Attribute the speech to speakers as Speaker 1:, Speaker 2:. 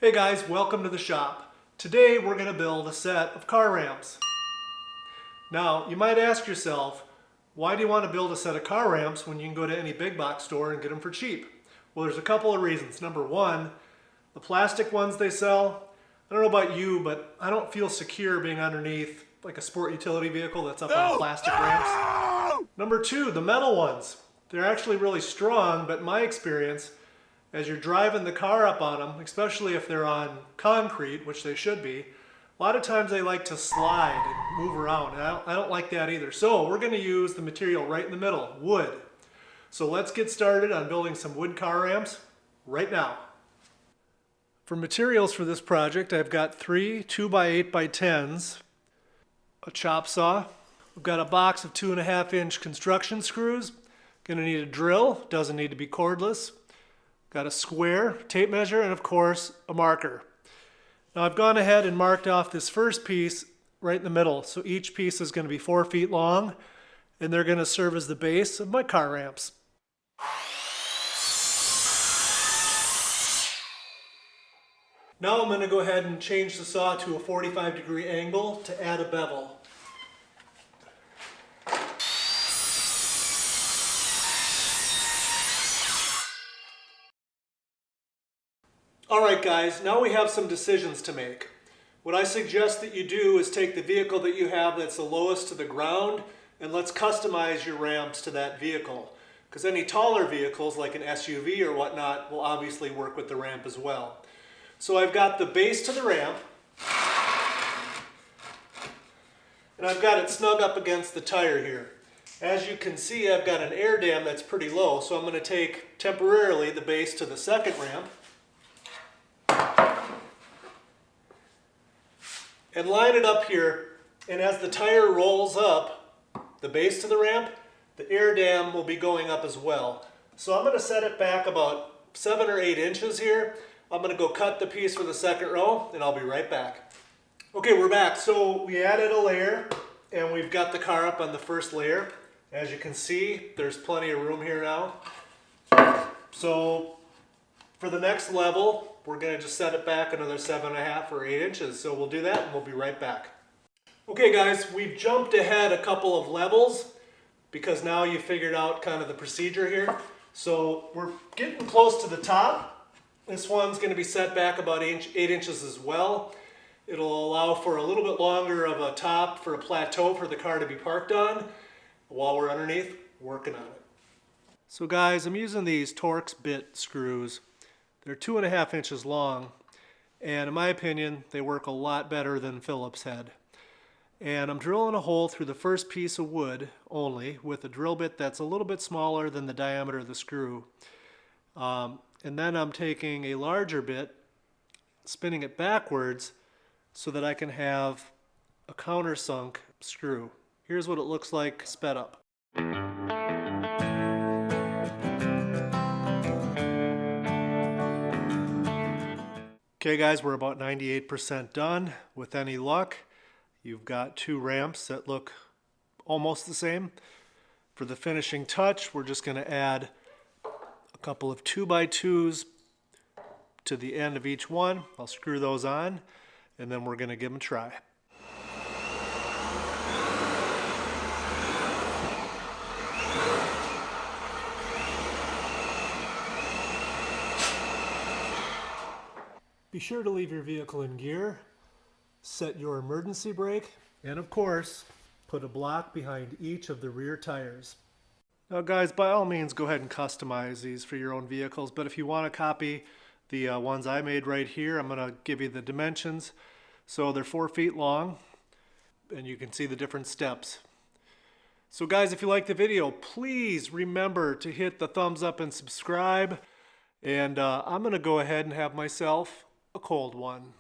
Speaker 1: Hey guys, welcome to the shop. Today we're going to build a set of car ramps. Now you might ask yourself, why do you want to build a set of car ramps when you can go to any big box store and get them for cheap? Well, there's a couple of reasons. Number one, the plastic ones they sell, I don't know about you, but I don't feel secure being underneath like a sport utility vehicle that's up on plastic ramps. Number two, the metal ones. They're actually really strong, but in my experience, as you're driving the car up on them, especially if they're on concrete, which they should be, a lot of times they like to slide and move around, and I don't like that either. So we're going to use the material right in the middle, wood. So let's get started on building some wood car ramps right now. For materials for this project, I've got 3 2x8x10s, a chop saw. We've got a box of 2.5-inch construction screws. Going to need a drill, doesn't need to be cordless. Got a square, tape measure, and of course a marker. Now I've gone ahead and marked off this first piece right in the middle. So each piece is going to be 4 feet long, and they're going to serve as the base of my car ramps. Now I'm going to go ahead and change the saw to a 45-degree angle to add a bevel. Alright guys, now we have some decisions to make. What I suggest that you do is take the vehicle that you have that's the lowest to the ground, and let's customize your ramps to that vehicle. Because any taller vehicles like an SUV or whatnot will obviously work with the ramp as well. So I've got the base to the ramp, and I've got it snug up against the tire here. As you can see, I've got an air dam that's pretty low, so I'm going to take temporarily the base to the second ramp and line it up here, and as the tire rolls up the base to the ramp, the air dam will be going up as well. So I'm going to set it back about 7 or 8 inches here. I'm going to go cut the piece for the second row, and I'll be right back. Okay, we're back. So we added a layer, and we've got the car up on the first layer. As you can see, there's plenty of room here now. So for the next level, we're going to just set it back another 7.5 or 8 inches. So we'll do that, and we'll be right back. Okay guys, we've jumped ahead a couple of levels because now you figured out kind of the procedure here. So we're getting close to the top. This one's going to be set back about 8 inches as well. It'll allow for a little bit longer of a top for a plateau for the car to be parked on while we're underneath working on it. So guys, I'm using these Torx bit screws. They're 2.5 inches long, and in my opinion, they work a lot better than Phillips head. And I'm drilling a hole through the first piece of wood only with a drill bit that's a little bit smaller than the diameter of the screw. And then I'm taking a larger bit, spinning it backwards so that I can have a countersunk screw. Here's what it looks like sped up. Okay guys, we're about 98% done. With any luck, you've got 2 ramps that look almost the same. For the finishing touch, we're just going to add a couple of 2x2s to the end of each one. I'll screw those on, and then we're going to give them a try. Be sure to leave your vehicle in gear, set your emergency brake, and of course, put a block behind each of the rear tires. Now guys, by all means go ahead and customize these for your own vehicles, but if you want to copy the ones I made right here, I'm going to give you the dimensions. So they're 4 feet long, and you can see the different steps. So guys, if you like the video, please remember to hit the thumbs up and subscribe, and I'm going to go ahead and have myself a cold one.